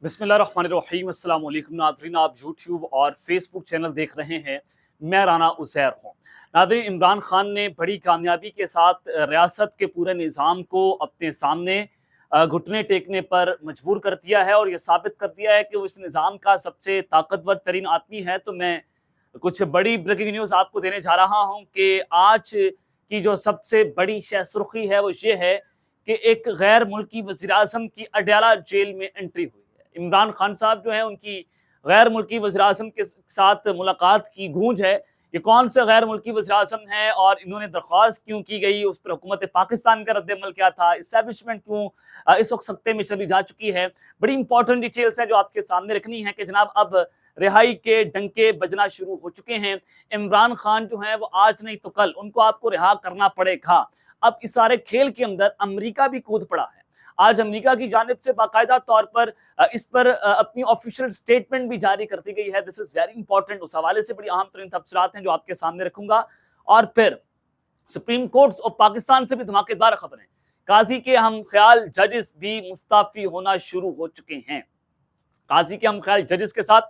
बिस्मिल्लाहिर्रहमानिर्रहीम। अस्सलाम वालेकुम नाज़रीन, आप यूट्यूब और फेसबुक चैनल देख रहे हैं। मैं राना उज़ैर हूँ। नाज़रीन, इमरान खान ने बड़ी कामयाबी के साथ रियासत के पूरे निज़ाम को अपने सामने घुटने टेकने पर मजबूर कर दिया है और ये साबित कर दिया है कि वो इस निज़ाम का सबसे ताकतवर तरीन आदमी है। तो मैं कुछ बड़ी ब्रेकिंग न्यूज़ आपको देने जा रहा हूँ कि आज की जो सबसे बड़ी सुर्खी है वो ये है कि एक गैर मुल्की वज़ीर-ए-आज़म की अडयाला जेल में एंट्री हुई है। इमरान खान साहब जो है, उनकी गैर मुल्की वज़ीर-ए-आज़म के साथ मुलाकात की गूंज है। ये कौन से गैर मुल्की वज़ीर-ए-आज़म हैं और इन्होंने दरख्वास्त क्यों की गई, उस पर हुकूमत पाकिस्तान का रद्द-ए-अमल क्या था, इस्टेब्लिशमेंट क्यों इस वक्त सख्ते में चली जा चुकी है। बड़ी इंपॉर्टेंट डिटेल्स हैं जो आपके सामने रखनी है कि जनाब अब रिहाई के डंके बजना शुरू हो चुके हैं। इमरान खान जो है वो आज नहीं तो कल उनको आपको रिहा करना पड़ेगा। अब इस सारे खेल के अंदर अमेरिका भी कूद पड़ा है। आज अमेरिका की जानिब से बाकायदा तौर पर इस पर अपनी ऑफिशियल स्टेटमेंट भी जारी कर दी गई है। This is very important. उस हवाले से बड़ी अहम तरीन तफसीलात हैं जो आपके सामने रखूंगा। और फिर सुप्रीम कोर्ट ऑफ पाकिस्तान से भी धमाकेदार खबरें। काजी के हम ख्याल जजेस भी मुस्ताफी होना शुरू हो चुके हैं। काजी के हम ख्याल जजेस के साथ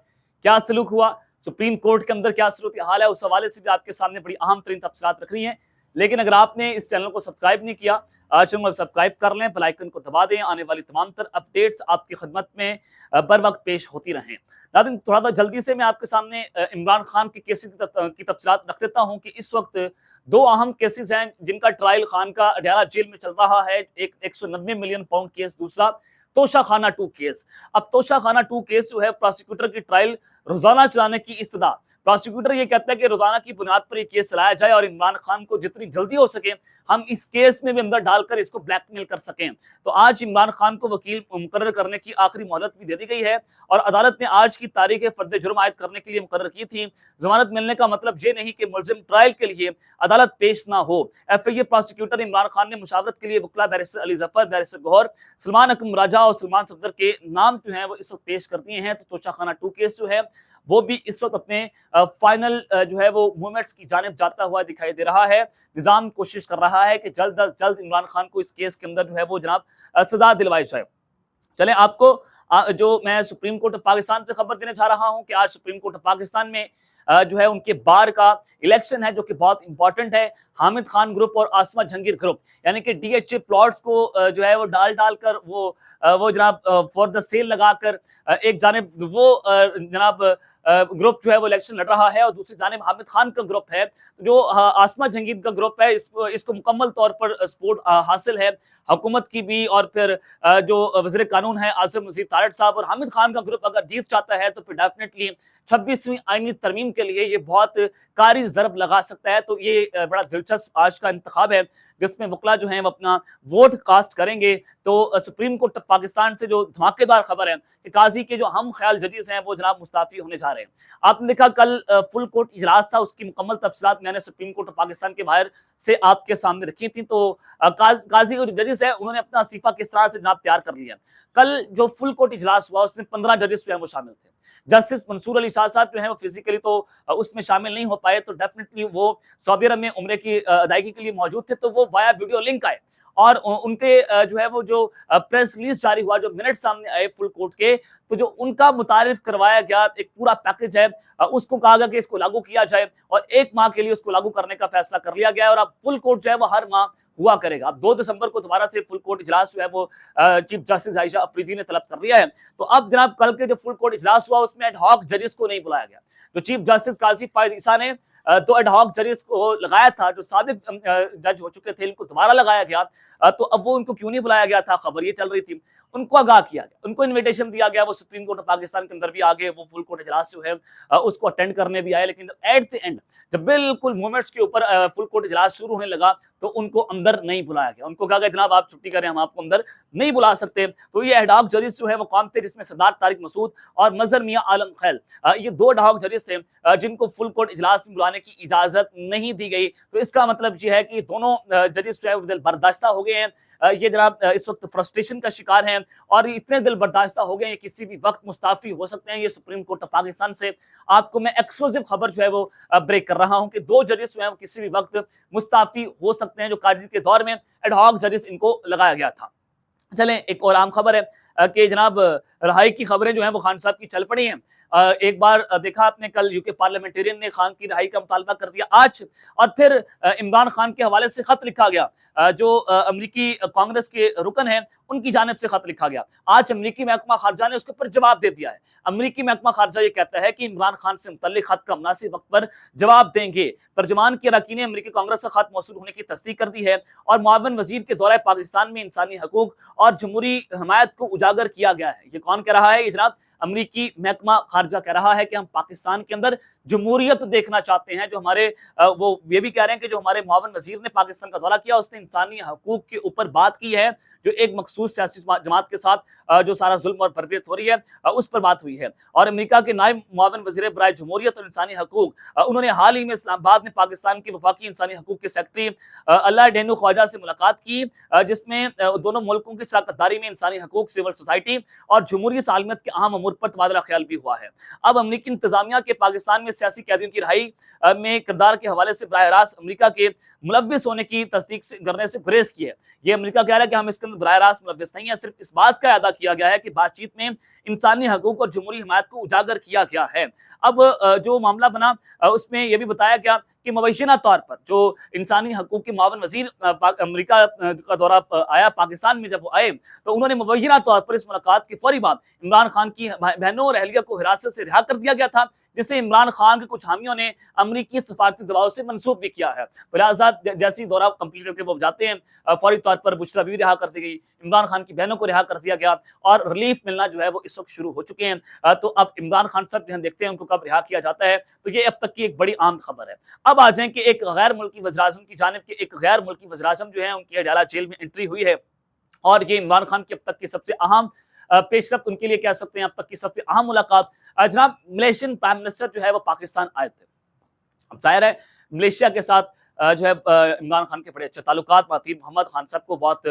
क्या सलूक हुआ, सुप्रीम कोर्ट के अंदर क्या सूरत हाल है, उस हवाले से भी आपके सामने बड़ी अहम तरीन तफसीलात रख रही हैं। लेकिन अगर आपने इस चैनल को सब्सक्राइब नहीं किया, चैनल सब्सक्राइब कर लें, बेल आइकन को दबा दें। आने वाली तमाम तर अपडेट्स आपकी खिदमत में बर वक्त पेश होती रहें। नाज़रीन, थोड़ा सा जल्दी से मैं आपके सामने इमरान खान के केसेस की तफसीलात रख देता हूँ कि इस वक्त दो अहम केसेस हैं जिनका ट्रायल खान का अडयाला जेल में चल रहा है। एक 190 मिलियन पाउंड केस, दूसरा तोशाखाना 2 केस। अब तोशाखाना 2 केस जो है, प्रोसिक्यूटर की ट्रायल रोजाना चलाने की इस्तदा। प्रोसिक्यूटर ये कहता है कि रोजाना की बुनियाद पर ये केस चलाया जाए और इमरान खान को जितनी जल्दी हो सके हम इस केस में भी अंदर डालकर इसको ब्लैकमेल कर सकें। तो आज इमरान खान को वकील मुकर्रर करने की आखिरी मोहलत भी दे दी गई है और अदालत ने आज की तारीख फर्द जुर्म आयद करने के लिए मुकर्रर की थी। जमानत मिलने का मतलब ये नहीं कि मुलजिम ट्रायल के लिए अदालत पेश ना हो। FIA प्रोसिक्यूटर इमरान खान ने मुशावरत के लिए वकला बैरिस्टर अली जफर, बैरिस्टर गौहर, सलमान अकरम राजा और सलमान सफदर के नाम जो है वो इस वक्त पेश कर दिए हैं। तो तोशाखाना 2 केस जो है वो भी इस वक्त अपने फाइनल जो है वो मूवमेंट्स की जानिब जाता हुआ दिखाई दे रहा है। निजाम कोशिश कर रहा है कि जल्द अज जल्द इमरान खान को इस केस के अंदर जो है वो जनाब सजा दिलवाई जाए। चले आपको जो मैं सुप्रीम कोर्ट ऑफ पाकिस्तान से खबर देने जा रहा हूं कि आज सुप्रीम कोर्ट ऑफ पाकिस्तान में जो है उनके बार का इलेक्शन है, जो कि बहुत इंपॉर्टेंट है। हामिद खान ग्रुप और आसमा जहांगीर ग्रुप यानी कि DHA प्लॉट्स को जो है वो डाल कर वो जनाब फॉर द सेल लगाकर एक जानिब वो जनाब ग्रुप जो है वो इलेक्शन लड़ रहा है और दूसरी जानिब हामिद खान का ग्रुप है। जो आसमा जहांगीर का ग्रुप है, इसको मुकम्मल तौर पर सपोर्ट हासिल है हुकूमत की भी और फिर जो वज़ीर कानून है आसिम मजीद तारड़ साहब। और हामिद खान का ग्रुप अगर जीत चाहता है तो फिर डेफिनेटली 26वीं आईनी तरमीम के लिए ये बहुत कारी ज़रब लगा सकता है। तो ये बड़ा दिलचस्प आज का इंतखाब है जिसमें वकला जो हैं वो अपना वोट कास्ट करेंगे। तो सुप्रीम कोर्ट ऑफ पाकिस्तान से जो धमाकेदार खबर है कि काजी के जो हम ख्याल जजेस हैं वो जनाब मुस्ताफी होने जा रहे हैं। आपने देखा कल फुल कोर्ट इजलास था, उसकी मुकम्मल तफसीलात मैंने सुप्रीम कोर्ट ऑफ पाकिस्तान के बाहर से आपके सामने रखी थी। तो काजी और जजेस है उन्होंने अपना इस्तीफा किस तरह से जनाब तैयार कर लिया। कल जो फुल कोर्ट इजलास हुआ उसमें 15 जजेस जो है वो शामिल थे। जस्टिस मंसूर अली शाह साहब जो है वो फिजिकली तो उसमें शामिल नहीं हो पाए, तो डेफिनेटली वो सऊदी अरब में उम्रे की अदायगी के लिए मौजूद थे, तो वो वाया वीडियो लिंक आए और उनके जो है वो जो प्रेस रिलीज जारी हुआ, जो मिनट सामने आए फुल कोर्ट के, तो जो उनका मुतारिफ करवाया गया एक पूरा पैकेज है, उसको कहा गया कि इसको लागू किया जाए और 1 माह के लिए उसको लागू करने का फैसला कर लिया गया। और अब फुल कोर्ट जो है वो हर माह हुआ करेगा। अब 2 दिसंबर को दोबारा से फुल कोर्ट इजलास जो है वो चीफ जस्टिस आयशा अफरीदी ने तलब कर लिया है। तो अब जनाब कल के जो फुल कोर्ट इजलास हुआ उसमें एडहॉक जजेस को नहीं बुलाया गया। जो चीफ जस्टिस काजी फायद ईसा ने 2 एडहॉक जजेस को लगाया था, जो साबिक जज हो चुके थे, इनको दोबारा लगाया गया। तो अब वो उनको क्यों नहीं बुलाया गया था, खबर ये चल रही थी। उनको आगाह किया गया, उनको इनविटेशन दिया गया, वो सुप्रीम कोर्ट ऑफ पाकिस्तान के अंदर भी आ गए, वो फुल कोर्ट इजलास जो है उसको अटेंड करने भी आए। लेकिन एट द एंड जब बिल्कुल मोमेंट्स के ऊपर फुल कोर्ट इजलास शुरू होने लगा तो उनको अंदर नहीं बुलाया गया। उनको कहा गया जनाब आप छुट्टी करें, हम आपको अंदर नहीं बुला सकते। तो ये एडहॉक जजेस जो है वो कौन थे, जिसमें सरदार तारिक मसूद और मजहर मियां आलम खैल, ये 2 एडहॉक जजेस थे जिनको फुल कोर्ट इजलास में बुलाने की इजाजत नहीं दी गई। तो इसका मतलब ये है कि दोनों जजेस जो है दिल बर्दाश्ता हो गए हैं। ये जनाब इस वक्त फ्रस्ट्रेशन का शिकार हैं और इतने दिल बर्दाश्ता हो गए हैं, किसी भी वक्त मुस्ताफी हो सकते हैं। ये सुप्रीम कोर्ट ऑफ पाकिस्तान से आपको मैं एक्सक्लूसिव खबर जो है वो ब्रेक कर रहा हूं कि 2 जजेस जो है वो किसी भी वक्त मुस्ताफी हो सकते हैं। जो काजी के दौर में एडहॉक जजेस इनको लगाया गया था। चलें एक और आम खबर है کہ جناب رہائی کی خبریں جو ہیں وہ خان صاحب کی چل پڑی ہیں. ایک بار دیکھا آپ نے کل یو کے پارلیمنٹرین نے خان کی رہائی کا مطالبہ کر دیا آج, اور پھر عمران خان کے حوالے سے خط لکھا گیا, جو امریکی کانگریس کے رکن ہیں ان کی جانب سے خط لکھا گیا. آج امریکی محکمہ خارجہ نے اس کے اوپر جواب دے دیا ہے. امریکی محکمہ خارجہ یہ کہتا ہے کہ عمران خان سے متعلق خط کا مناسب وقت پر جواب دیں گے. ترجمان کے اراکین نے امریکی کانگریس کا خط موصول ہونے کی تصدیق کر دی ہے, اور معاون وزیر کے دورہ پاکستان میں انسانی حقوق اور جمہوری حمایت کو اجاگر کیا گیا ہے. یہ کون کہہ رہا ہے؟ یہ جناب امریکی محکمہ خارجہ کہہ رہا ہے کہ ہم پاکستان کے اندر جمہوریت دیکھنا چاہتے ہیں. جو ہمارے وہ یہ بھی کہہ رہے ہیں کہ جو ہمارے معاون وزیر نے پاکستان کا دورہ کیا اس نے انسانی حقوق کے اوپر بات کی ہے, جو ایک مخصوص سیاسی جماعت کے ساتھ جو سارا ظلم اور بربریت ہو رہی ہے اس پر بات ہوئی ہے. اور امریکہ کے نائب معاون وزیر برائے جمہوریت اور انسانی حقوق انہوں نے حال ہی میں اسلام آباد میں پاکستان کے وفاقی انسانی حقوق کے سیکرٹری اللہ ڈینو خواجہ سے ملاقات کی, جس میں دونوں ملکوں کی شراکت داری میں انسانی حقوق, سول سوسائٹی اور جمہوری سالمیت کے اہم امور پر تبادلہ خیال بھی ہوا ہے. اب امریکی انتظامیہ کے پاکستان میں سیاسی قیدیوں کی رہائی میں کردار کے حوالے سے براہ راست امریکہ کے ملوث ہونے کی تصدیق کرنے سے گریز کی ہے. یہ امریکہ کہہ رہا ہے کہ ہم اس کے اندر براہ راست ملوث نہیں ہے, صرف اس بات کا اعادہ کیا گیا ہے کہ بات چیت میں انسانی حقوق اور جمہوری حمایت کو اجاگر کیا گیا ہے. اب جو معاملہ بنا اس میں یہ بھی بتایا گیا کہ مبینہ طور پر جو انسانی حقوق کے معاون وزیر امریکہ کا دورہ آیا پاکستان میں, جب وہ آئے تو انہوں نے مبینہ طور پر اس ملاقات کے فوری بعد عمران خان کی بہنوں اور اہلیہ کو حراست سے رہا کر دیا گیا تھا, جسے عمران خان کے کچھ حامیوں نے امریکی سفارتی دباؤ سے منسوب بھی کیا ہے. لہٰذا جیسی دورہ کمپلیٹ کر کے وہ جاتے ہیں, فوری طور پر بشرا بھی رہا کر دی گئی, عمران خان کی بہنوں کو رہا کر دیا گیا, اور ریلیف ملنا جو ہے وہ اس وقت شروع ہو چکے ہیں. تو اب عمران خان صاحب جو ہم دیکھتے ہیں ان کو کب رہا کیا جاتا ہے, تو یہ اب تک کی ایک بڑی عام خبر ہے. اب آ جائیں کہ ایک غیر ملکی وزیراعظم کی جانب کے ایک غیر ملکی وزیراعظم جو ہیں ان کی اڈیالہ جیل میں انٹری ہوئی ہے, اور یہ عمران خان کی اب تک کی سب سے اہم پیش رفت ان کے لیے کہہ سکتے ہیں, اب تک کی سب سے اہم ملاقات. جناب ملیشین پرائم منسٹر جو ہے وہ پاکستان آئے تھے. اب ظاہر ہے ملیشیا کے ساتھ جو ہے عمران خان کے بڑے اچھے تعلقات, مہاتیر محمد خان صاحب کو بہت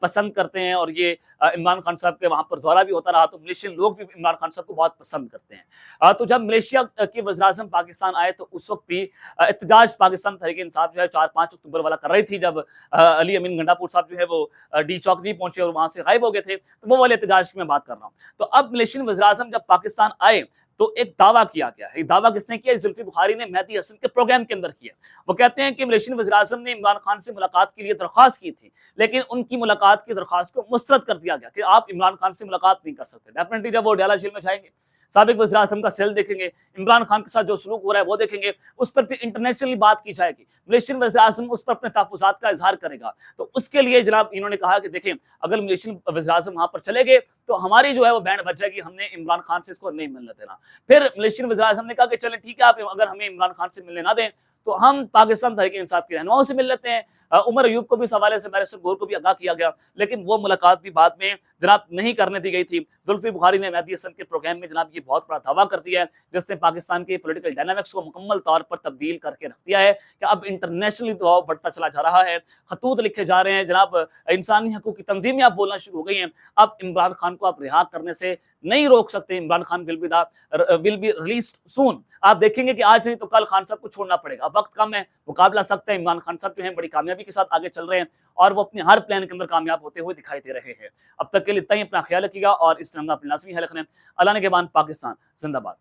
پسند کرتے ہیں, اور یہ عمران خان صاحب کے وہاں پر دورہ بھی ہوتا رہا تو ملیشین لوگ بھی عمران خان صاحب کو بہت پسند کرتے ہیں. تو جب ملیشیا کے وزیراعظم پاکستان آئے تو اس وقت بھی احتجاج پاکستان تحریک انصاف جو ہے 4-5 اکتوبر والا کر رہی تھی, جب علی امین گنڈا پور صاحب جو ہے وہ ڈی چوک نہیں پہنچے اور وہاں سے غائب ہو گئے تھے, تو وہ والے احتجاج کی میں بات کر رہا ہوں. تو اب ملیشین وزیراعظم جب پاکستان آئے تو ایک دعویٰ کیا گیا. ایک دعویٰ کس نے کیا؟ زلفی بخاری نے مہدی حسن کے پروگرام کے اندر کیا. وہ کہتے ہیں کہ ملیشین وزیراعظم نے عمران خان سے ملاقات کے لیے درخواست کی تھی, لیکن ان کی ملاقات کی درخواست کو مسترد کر دیا گیا کہ آپ عمران خان سے ملاقات نہیں کر سکتے. ڈیفینیٹلی جب وہ اڈیالہ جیل میں جائیں گے, سابق وزیراعظم کا سیل دیکھیں گے, عمران خان کے ساتھ جو سلوک ہو رہا ہے وہ دیکھیں گے, اس پر پھر انٹرنیشنلی بات کی جائے گی, ملیشین وزیراعظم اس پر اپنے تحفظات کا اظہار کرے گا. تو اس کے لیے جناب انہوں نے کہا کہ دیکھیں اگر ملیشین وزیراعظم وہاں پر چلے گئے تو ہماری جو ہے وہ بینڈ بج جائے گی, ہم نے عمران خان سے اس کو نہیں ملنے دینا. پھر ملیشین وزیراعظم نے کہا کہ چلیں ٹھیک ہے, آپ اگر ہمیں عمران خان سے ملنے نہ دیں تو ہم پاکستان تحریک انصاف کے رہنماؤں سے مل لیتے ہیں. عمر ایوب کو بھی اس حوالے سے بیرسٹر گور کو بھی آگاہ کیا گیا, لیکن وہ ملاقات بھی بعد میں جناب نہیں کرنے دی گئی تھی. زلفی بخاری نے مہدی حسن کے پروگرام میں جناب یہ بہت بڑا دعویٰ کر دیا ہے, جس نے پاکستان کے پولیٹیکل ڈائنامکس کو مکمل طور پر تبدیل کر کے رکھ دیا ہے کہ اب انٹرنیشنلی دباؤ بڑھتا چلا جا رہا ہے, خطوط لکھے جا رہے ہیں, جناب انسانی حقوق کی تنظیمیں آپ بولنا شروع ہو گئی ہیں. اب عمران خان کو آپ رہا کرنے سے نہیں روک سکتے. Imran Khan will be released soon. آپ دیکھیں گے کہ آج نہیں تو کل خان صاحب کو چھوڑنا پڑے گا, وقت کم ہے, مقابلہ سخت ہے. عمران خان صاحب جو ہیں بڑی کامیابی کے ساتھ آگے چل رہے ہیں اور وہ اپنے ہر پلان کے اندر کامیاب ہوتے ہوئے دکھائی دے رہے ہیں. اب تک کے لیے اتنا ہی, اپنا خیال رکھیے گا اور اس طرح اپنے لازمی ہے رکھنا. اللہ نے کے بعد پاکستان زندہ باد.